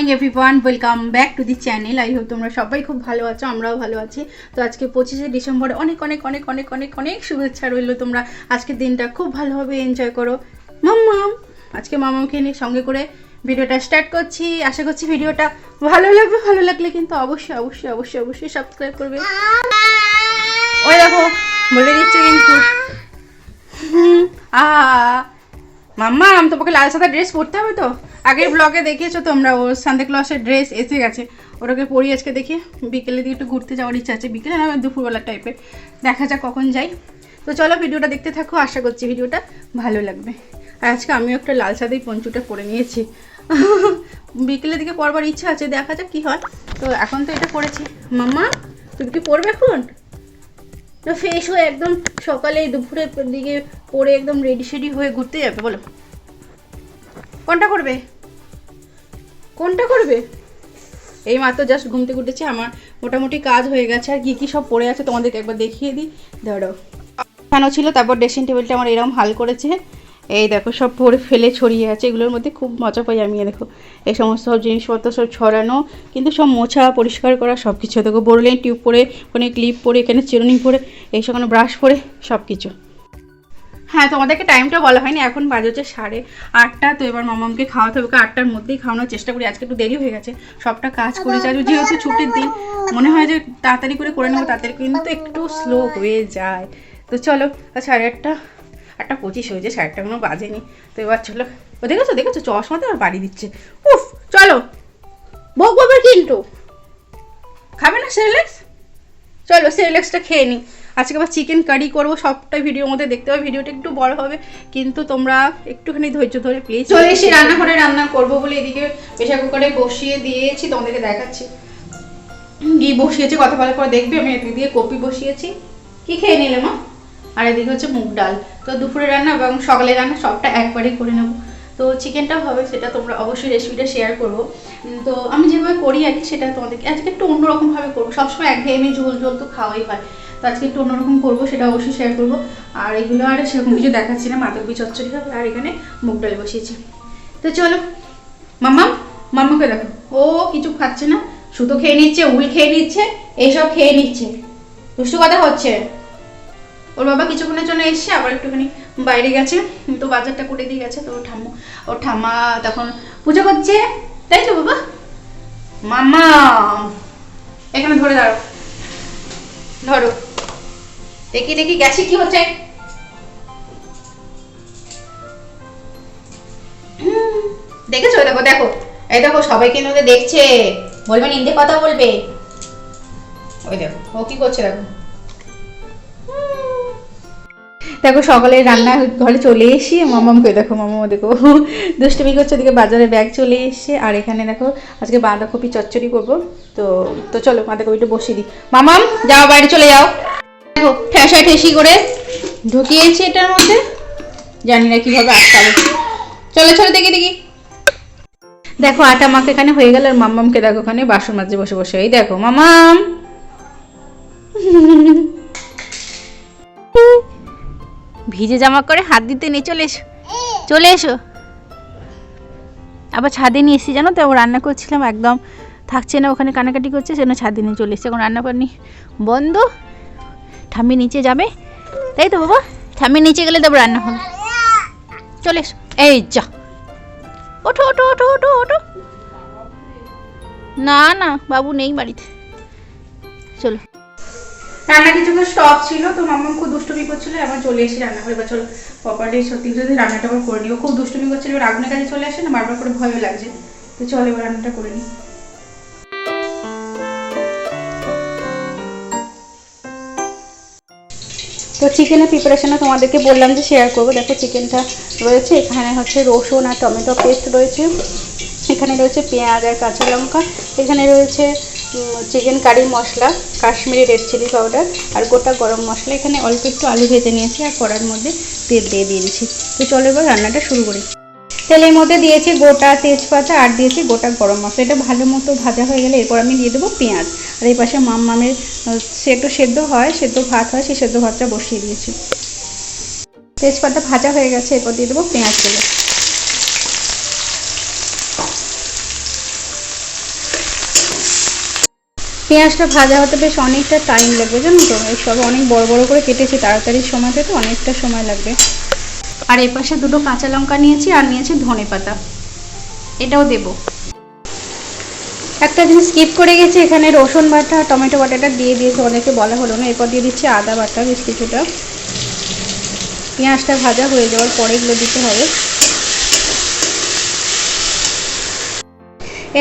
Morning everyone, welcome back to the channel. I hope তোমরা সবাই খুব ভালো আছো, আমরাও ভালো আছি। তো আজকে 25শে ডিসেম্বরে অনেক অনেক অনেক অনেক অনেক অনেক শুভেচ্ছা রইলো। তোমরা আজকের দিনটা খুব ভালোভাবে এনজয় করো। মাম্মাম আজকে মামামকে নিয়ে সঙ্গে করে ভিডিওটা স্টার্ট করছি। আশা করছি ভিডিওটা ভালো লাগবে। ভালো লাগলে কিন্তু অবশ্যই অবশ্যই অবশ্যই অবশ্যই সাবস্ক্রাইব করবে। ওই দেখো বলে দিচ্ছে কিন্তু মাম্মাম তোমাকে লাল সাদা ড্রেস পরতে হবে তো। আগের ব্লগে দেখিয়েছো তোমরা, ও সান্তা ক্লসের ড্রেস এসে গেছে, ওটাকে পরি আজকে। দেখি বিকেলের দিকে একটু ঘুরতে যাওয়ার ইচ্ছা আছে, বিকেলে না দুপুরবেলা টাইপের, দেখা যাক কখন যাই। তো চলো ভিডিওটা দেখতে থাকো, আশা করছি ভিডিওটা ভালো লাগবে। আর আজকে আমিও একটা লাল সাদাই পঞ্চুটা পরে নিয়েছি, বিকেলের দিকে পরবার ইচ্ছা আছে, দেখা যাক কী হয়। তো এখন তো এটা পরেছি। মাম্মা তুমি কি পরবে এখন? না ফ্রেশ হয়ে একদম সকালে দুপুরের দিকে পরে একদম রেডি শেডি হয়ে ঘুরতে যাবে? বলো কোনটা করবে, কোনটা করবে? এই মাত্র জাস্ট ঘুম থেকে উঠেছি, আমার মোটামুটি কাজ হয়ে গেছে। আর কী কী সব পড়ে আছে তোমাদেরকে একবার দেখিয়ে দিই। দাঁড়াও, কেন ছিল, তারপর ড্রেসিং টেবিলটা আমার এরকম হাল করেছে। এই দেখো সব পরে ফেলে ছড়িয়ে আছে, এগুলোর মধ্যে খুব মজা পাই আমি। দেখো এই সমস্ত সব জিনিসপত্র সব ছড়ানো, কিন্তু সব মোছা পরিষ্কার করা সব কিছু। দেখো বোরলাইন টিউব পরে, ওখানে ক্লিপ পরে, এখানে চিরুনি পরে, এই সব ব্রাশ পরে সব কিছু। হ্যাঁ তোমাদেরকে টাইমটা বলা হয়নি, এখন বাজে হচ্ছে 8:30। তো এবার মামামকে খাওয়াতে হবে, 8টার মধ্যেই খাওয়ানোর চেষ্টা করি। আজকে একটু দেরি হয়ে গেছে, সবটা কাজ করেছি। আর যেহেতু ছুটির দিন মনে হয় যে তাড়াতাড়ি করে নেবো, তাড়াতাড়ি কিন্তু একটু স্লো হয়ে যায়। তো চলো 8:30, 8:25 হয়েছে, 8:30 কোনো বাজেনি। তো এবার চলো, ও দেখেছো দেখেছো চশমাতে আর বাড়ি দিচ্ছে। উফ চলো বক বকবার কিন্তু খাবে না সেরেলেক্স? চলো সেরেলেক্সটা খেয়ে নিই। আজকে আবার চিকেন কারি করবো, সবটাই ভিডিওর মধ্যে দেখতে হবে। ভিডিওটা একটু বড় হবে, কিন্তু তোমরা একটুখানি ধৈর্য ধরে প্লিজ। চলে এসে রান্নাঘরে রান্না করবো বলে এদিকে প্রেশার কুকারে বসিয়ে দিয়েছি, তোমাদেরকে দেখাচ্ছি। ঘি বসিয়েছি, কথা ভালো করে দেখবি। আমি এদিকে কপি বসিয়েছি। কি খেয়ে নিলে মা? আর এদিকে হচ্ছে মুগ ডাল। তো দুপুরে রান্না এবং সকালে রান্না সবটা একবারেই করে নেবো। তো চিকেনটাও হবে, সেটা তোমরা অবশ্যই রেসিপিটা শেয়ার করবো। তো আমি যেভাবে করি আর কি, সেটা তোমাদেরকে আজকে একটু অন্যরকমভাবে করবো। সবসময় একঘেয়েমি ঝোল ঝোল তো খাওয়াই হয়, তো আজকে একটু অন্যরকম করবো, সেটা অবশ্যই শেয়ার করবো। আর এগুলো আর সেরকম কিছু দেখাচ্ছি না, বাঁধাকপি চচ্চড়ি হবে। আর এখানে মুগ ডাল বসিয়েছি। তো চলো মাম্মাকে দেখো, ও কিছু খাচ্ছে না, সুতো খেয়ে নিচ্ছে, উল খেয়ে নিচ্ছে, এইসব খেয়ে নিচ্ছে, দুষ্টু কথা হচ্ছে। ওর বাবা কিছুক্ষণের জন্য এসছে, আবার একটুখানি বাইরে গেছে, তো বাজারটা করে দিয়ে গেছে। তো ওর ঠাম্মা তখন পুজো করছে, তাই তো বাবা? মাম্মা এখানে ধরে দাঁড়ো, ধরো দেখি দেখি গ্যাসে কি হচ্ছে। দেখেছো? দেখো দেখো, এই দেখো সবাই কিন্তু ওদের দেখছে, বলবে হিন্দি কথা বলবে। ওই দেখো ও কি করছে, দেখো দেখো সকালে রান্না ঘরে চলে এসি। মামামকে দেখো, মামাও দেখো দুষ্টুমি করছে, ওদিকে বাজারে ব্যাগ চলে এসছে। আর এখানে দেখো আজকে বাঁধাকপি চচ্চড়ি করবো। তো চলো বাঁধাকপিটা বসিয়ে দিই। মামাম যাও, বাইরে চলে যাও। দেখো ঠেসা ঠেসি করে ঢুকিয়েছি এটার মধ্যে, জানি না কিভাবে আটকাবে। চলো চলো দেখি দেখি। দেখো আটা মাখা এখানে হয়ে গেল। আর মামামকে দেখো ওখানে বাসন মাজতে বসে বসে। এই দেখো মামাম ভিজে জামা করে হাত দিতে নেই, চলে এসো চলে এসো। আবার ছাদে নিয়ে এসেছি জানো তো, রান্না করছিলাম একদম থাকছে না, ওখানে কানাকাটি করছে, সেজন্য ছাদে নিয়ে চলে এসেছি। এখন রান্না পানি বন্ধ, ঠাম্মি নিচে যাবে, তাই তো বাবা? ঠাম্মি নিচে গেলে তবে রান্না হবে। চলে এসো, এই যা, ওঠো ওঠো ওঠো ওঠো ওঠো। না না বাবু নেই বাড়িতে, চলো। রান্না কিছুক্ষণ স্টপ ছিল, তো মাম্মাম খুব দুষ্টুমি করছিল, এবার চলে এসে রান্না করে। এবার চলো প্রপারলি সত্যি যদি রান্নাটা আবার করে নিও। খুব দুষ্টুমি করছিল, এবার আগুনের কাছে চলে আসে না, বারবার করে ভয়ও লাগছে। তো চলো এবার রান্নাটা করে নিই। তো চিকেনের প্রিপারেশনটা তোমাদেরকে বললাম যে শেয়ার করবো। দেখো চিকেনটা রয়েছে, এখানে হচ্ছে রসুন আর টমেটো পেস্ট রয়েছে, এখানে রয়েছে পেঁয়াজ আর কাঁচা লঙ্কা, এখানে রয়েছে চিকেন কারি মশলা, কাশ্মীরি রেড চিলি পাউডার আর গোটা গরম মশলা। এখানে অল্প একটু আলু ভেজে নিয়েছি আর কড়ার মধ্যে তেল দিয়ে দিয়েছি। তো চলো এবার রান্নাটা শুরু করি। তেলের মধ্যে দিয়েছি গোটা তেজপাতা আর দিয়েছি গোটা গরম মশলা। এটা ভালো মতো ভাজা হয়ে গেলে এরপর আমি দিয়ে দেবো পেঁয়াজ। আর এই পাশে মামের একটু সেদ্ধ ভাত হয়, সেই সেদ্ধ ভাতটা বসিয়ে দিয়েছি। তেজপাতা ভাজা হয়ে গেছে, এরপর দিয়ে দেবো পেঁয়াজগুলো। পেঁয়াজটা ভাজা হতে বেশ অনেকটা টাইম লাগবে, জানো তো। এইসব অনেক বড় বড় করে কেটেছি তাড়াতাড়ি সময়তে, তো অনেকটা সময় লাগবে। আর এর পাশে দুটো কাঁচা লঙ্কা নিয়েছি আর নিয়েছি ধনেপাতা, এটাও দেব। একটা জিনিস স্কিপ করে গেছি, এখানে রসুন বাটা টমেটো বাটাটা দিয়ে দিয়েছি, অনেকে বলা হলো না। এরপর দিয়ে দিচ্ছি আদা বাটা বেশ কিছুটা। পেঁয়াজটা ভাজা হয়ে যাওয়ার পরে এগুলো দিতে হবে।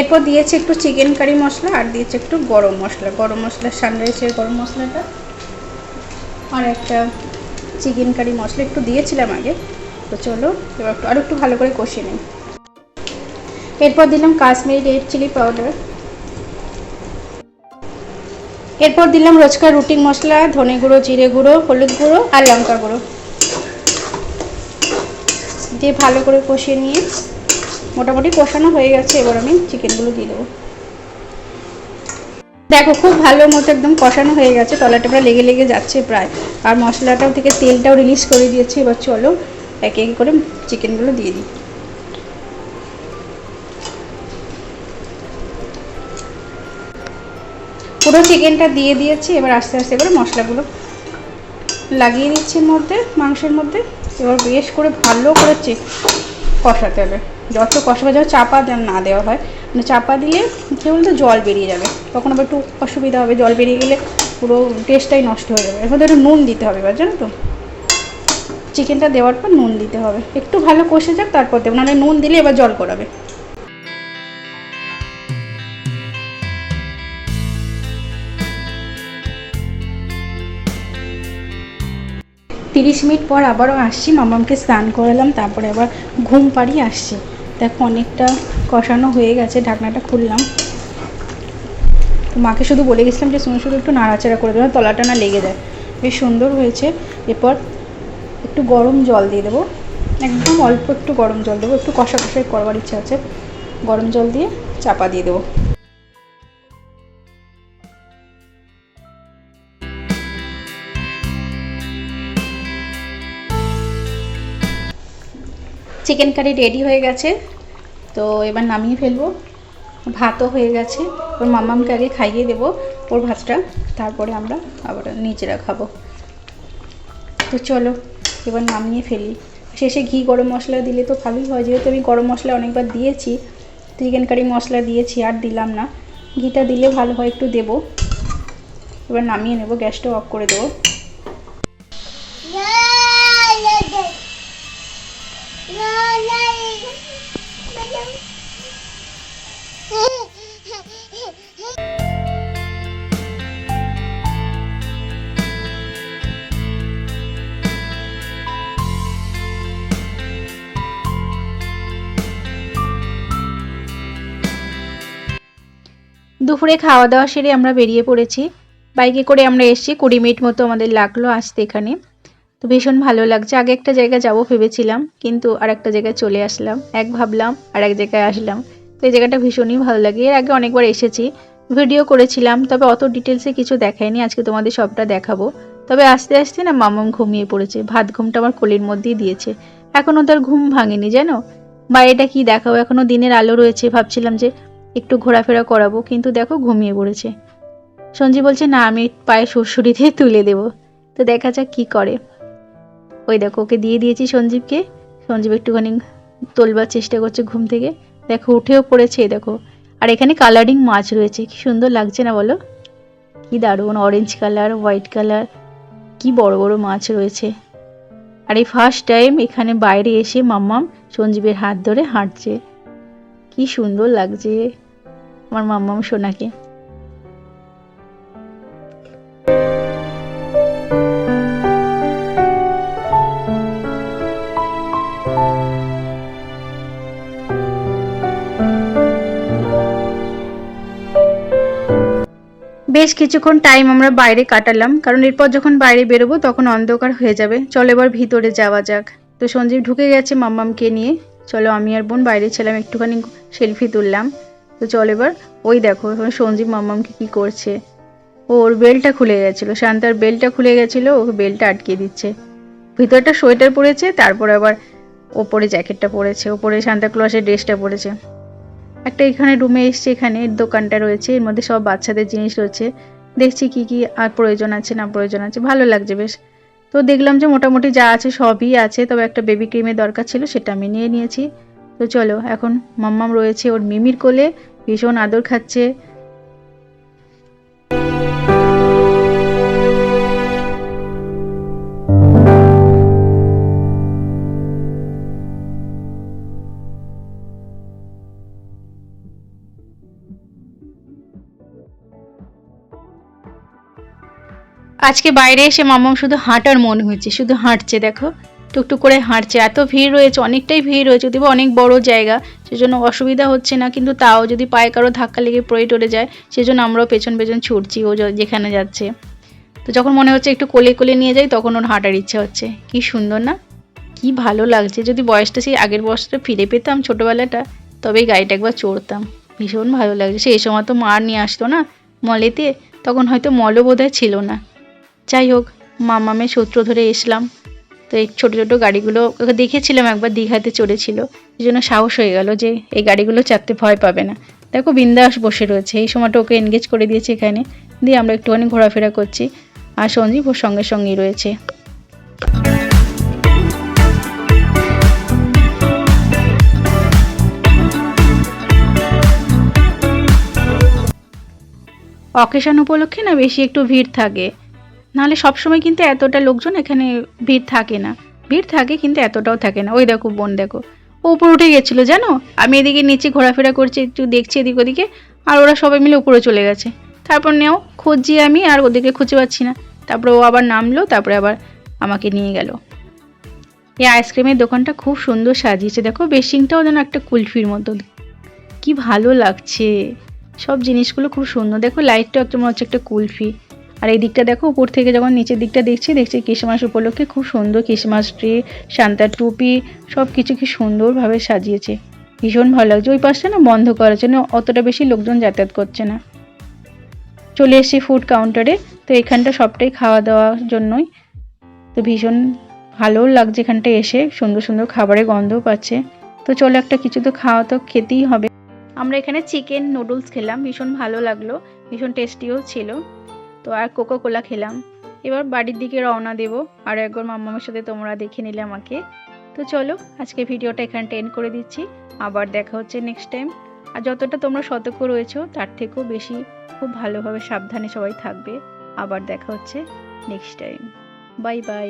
এরপর দিয়েছি একটু চিকেন কারি মশলা আর দিয়েছি একটু গরম মশলা সানরাইসের গরম মশলাটা, আর একটা চিকেন কারি মশলা একটু দিয়েছিলাম আগে। তো চলো এবার আর একটু ভালো করে কষিয়ে নিই। এরপর দিলাম কাশ্মীরি রেড চিলি পাউডার। এরপর দিলাম রোজকার রুটি মশলা, ধনে গুঁড়ো, জিরে গুঁড়ো, হলুদ গুঁড়ো আর লঙ্কা গুঁড়ো দিয়ে ভালো করে কষিয়ে নিয়ে মোটামুটি কষানো হয়ে গেছে। এবার আমি চিকেনগুলো দিয়ে দেবো। দেখো খুব ভালো মতো একদম কষানো হয়ে গেছে, তলাটা প্রায় লেগে লেগে যাচ্ছে প্রায়, আর মশলাটাও থেকে তেলটাও রিলিজ করে দিয়েছে। এবার চলো একে একে করে চিকেনগুলো দিয়ে দিই। পুরো চিকেনটা দিয়ে দিয়েছি। এবার আস্তে আস্তে করে মশলাগুলো লাগিয়ে দিচ্ছি মধ্যে, মাংসের মধ্যে। এবার বেশ করে ভালো করে কষাতে হবে। যত কষাবে যাবে চাপা না দেওয়া হয়, মানে চাপা দিলে কী বলতো জল বেরিয়ে যাবে, তখন আবার একটু অসুবিধা হবে। জল বেরিয়ে গেলে পুরো টেস্টটাই নষ্ট হয়ে যাবে। এর মধ্যে একটু নুন দিতে হবে এবার, জানো তো। চিকেনটা দেওয়ার পর নুন দিতে হবে, একটু ভালো কষে যাক তারপর দেবো, নাহলে নুন দিলে এবার জল করাবে। 30 মিনিট পর আবারও আসছি, মামামকে স্নান করালাম, তারপরে আবার ঘুম পাড়িয়ে আসছি। দেখো অনেকটা কষানো হয়ে গেছে, ঢাকনাটা খুললাম। তো মাকে শুধু বলে গেছিলাম যে শুধু একটু নাড়াচাড়া করে দেবো, তলাটা না লেগে যায়। বেশ সুন্দর হয়েছে। এরপর একটু গরম জল দিয়ে দেবো, একদম অল্প একটু গরম জল দেবো, একটু কষা কষাই করবার ইচ্ছা আছে। গরম জল দিয়ে চাপা দিয়ে দেবো। চিকেন কারি রেডি হয়ে গেছে, তো এবার নামিয়ে ফেলবো। ভাতও হয়ে গেছে, ওর মামামকে আগে খাইয়ে দেবো ওর ভাতটা, তারপরে আমরা আবার নিজেরা খাবো। তো চলো এবার নামিয়ে ফেলি। শেষে ঘি গরম মশলা দিলে তো ভালোই হয়, যেহেতু আমি গরম মশলা অনেকবার দিয়েছি, চিকেন কারি মশলা দিয়েছি আর দিলাম না। ঘিটা দিলে ভালো হয়, একটু দেবো। এবার নামিয়ে নেবো, গ্যাসটাও অফ করে দেবো। দুপুরে খাওয়া দাওয়া সেরে আমরা বেরিয়ে পড়েছি। বাইকে করে আমরা এসেছি, 20 মিনিট মতো আমাদের লাগলো আসতে এখানে। তো ভীষণ ভালো লাগছে। আগে একটা জায়গায় যাবো ভেবেছিলাম, কিন্তু আর একটা জায়গায় চলে আসলাম। এক ভাবলাম আর এক জায়গায় আসলাম। তো এই জায়গাটা ভীষণই ভালো লাগে। এর আগে অনেকবার এসেছি, ভিডিও করেছিলাম, তবে অত ডিটেলসে কিছু দেখায়নি। আজকে তোমাদের সবটা দেখাবো। তবে আস্তে আস্তে না মামাম ঘুমিয়ে পড়েছে, ভাত ঘুমটা আমার কোলের মধ্যেই দিয়েছে। এখনও তার ঘুম ভাঙেনি জানো। বাইরেটা কি দেখাবো, এখনো দিনের আলো রয়েছে, ভাবছিলাম যে একটু ঘোরাফেরা করাবো, কিন্তু দেখো ঘুমিয়ে পড়েছে। সঞ্জীব বলছে না আমি পায়ে সুড়সুড়ি দিয়ে তুলে দেবো। তো দেখা যাক কি করে। ওই দেখো ওকে দিয়ে দিয়েছি সঞ্জীবকে। সঞ্জীব একটুখানি তোলবার চেষ্টা করছে ঘুম থেকে। দেখো উঠেও পড়েছে, দেখো। আর এখানে কালারিং মাছ রয়েছে, কি সুন্দর লাগছে না বলো। কি দারুণ, অরেঞ্জ কালার, হোয়াইট কালার, কি বড় বড় মাছ রয়েছে। আর এই ফার্স্ট টাইম এখানে বাইরে এসে মাম্মাম সঞ্জীবের হাত ধরে হাঁটছে। কি সুন্দর লাগছে আমার মাম্মাম সোনাকে। বেশ কিছুক্ষণ টাইম আমরা বাইরে কাটালাম, কারণ এরপর যখন বাইরে বেরোবো তখন অন্ধকার হয়ে যাবে। চলো এবার ভিতরে যাওয়া যাক। তো সঞ্জীব ঢুকে গেছে মাম্মামকে নিয়ে। চলো আমি আর বোন বাইরে ছিলাম, একটুখানি সেলফি তুললাম। তো চলো এবার ওই দেখো সঞ্জীব মাম্মামকে কি করছে। ওর বেল্টটা খুলে গেছিলো, শান্তার বেল্টটা খুলে গেছিলো, ও বেল্টটা আটকে দিচ্ছে। ভিতরটা সোয়েটার পরেছে, তারপর আবার ওপরে জ্যাকেটটা পরেছে, ওপরে সান্তা ক্লসের ড্রেসটা পরেছে। একটা এখানে রুমে এসছে, এখানে দোকানটা রয়েছে, এর মধ্যে সব বাচ্চাদের জিনিস রয়েছে। দেখছি কি কি আর প্রয়োজন আছে না প্রয়োজন আছে, ভালো লাগছে বেশ। তো দেখলাম যে মোটামুটি যা আছে সবই আছে, তবে একটা বেবি ক্রিমের দরকার ছিল, সেটা আমি নিয়ে নিয়েছি। তো চলো, এখন মাম্মাম রয়েছে ওর মিমির কোলে, ভীষণ আদর খাচ্ছে। আজকে বাইরে এসে মাম্মাম শুধু হাঁটার মন হয়েছে, শুধু হাঁটছে, দেখো টুকটুক করে হাঁটছে। এত ভিড় রয়েছে, অনেকটাই ভিড় রয়েছে, যদিও অনেক বড় জায়গা, সেজন্য অসুবিধা হচ্ছে না, কিন্তু তাও যদি পায়ে কারো ধাক্কা লেগে পড়ে টরে যায়, সেজন্য আমরাও পেছন পেছন ছুটছি ও যেখানে যাচ্ছে। তো যখন মনে হচ্ছে একটু কোলে কোলে নিয়ে যাই, তখন ওর হাঁটার ইচ্ছা হচ্ছে। কি সুন্দর না, কি ভালো লাগছে। যদি বয়সটা সেই আগের বয়সটা ফিরে পেতাম, ছোটোবেলাটা, তবেই গাড়িটা একবার চড়তাম। ভীষণ ভালো লাগছে। সেই সময় তো মা নিয়ে আসতো না মলেতে, তখন হয়তো মলও বোধহয় ছিল না। যাই হোক, মামামের সূত্র ধরে এসলাম। তো এই ছোটো ছোটো গাড়িগুলো ওকে দেখেছিলাম একবার, দীঘাতে চড়েছিল, এই জন্য সাহস হয়ে গেল যে এই গাড়িগুলো চাপতে ভয় পাবে না। দেখো বিন্দাস বসে রয়েছে, এই সময়টা ওকে এনগেজ করে দিয়েছে এখানে, দিয়ে আমরা একটুখানি ঘোরাফেরা করছি। আর সঞ্জীব ওর সঙ্গে সঙ্গেই রয়েছে। অকেশন উপলক্ষে না বেশি একটু ভিড় থাকে, নাহলে সবসময় কিন্তু এতটা লোকজন এখানে ভিড় থাকে না। ভিড় থাকে কিন্তু এতটাও থাকে না। ওই দেখো বোন, দেখো ও উপরে উঠে গেছিলো জানো, আমি এদিকে নিচে ঘোরাফেরা করছি, একটু দেখছি এদিক ওদিকে, আর ওরা সবাই মিলে উপরে চলে গেছে। তারপর নেও খুঁজছি আমি, আর ওদেরকে খুঁজে পাচ্ছি না। তারপরে ও আবার নামলো, তারপরে আবার আমাকে নিয়ে গেল। এই আইসক্রিমের দোকানটা খুব সুন্দর সাজিয়েছে, দেখো বেসিংটাও যেন একটা কুলফির মতো, কি ভালো লাগছে। সব জিনিসগুলো খুব সুন্দর, দেখো লাইটটাও একদম হচ্ছে একটা কুলফি। আর এই দিকটা দেখো, উপর থেকে যখন নিচের দিকটা দেখছি ক্রিসমাস উপলক্ষে খুব সুন্দর ক্রিসমাস ট্রি, সান্তার টুপি, সব কিছু কি সুন্দরভাবে সাজিয়েছে, ভীষণ ভালো লাগছে। ওই পাশটা না বন্ধ করার জন্য অতটা বেশি লোকজন যাতায়াত করছে না। চলে এসেছি ফুড কাউন্টারে, তো এখানটা সবটাই খাওয়া দাওয়ার জন্যই, তো ভীষণ ভালো লাগছে এখানটা এসে, সুন্দর সুন্দর খাবারের গন্ধও পাচ্ছে। তো চলো একটা কিছু তো খাওয়া তো খেতেই হবে। আমরা এখানে চিকেন নুডলস খেলাম, ভীষণ ভালো লাগলো, ভীষণ টেস্টিও ছিল। তো আর কোকো কোলা খেলাম। এবার বাড়ির দিকে রওনা দেব। আর একবার মাম্মামের সাথে তোমরা দেখে নিলে আমাকে। তো চলো, আজকে ভিডিওটা এখানে এন্ড করে দিচ্ছি। আবার দেখা হচ্ছে নেক্সট টাইম। আর যতটা তোমরা সতর্ক রয়েছো তার থেকেও বেশি খুব ভালোভাবে সাবধানে সবাই থাকবে। আবার দেখা হচ্ছে নেক্সট টাইম। Bye bye.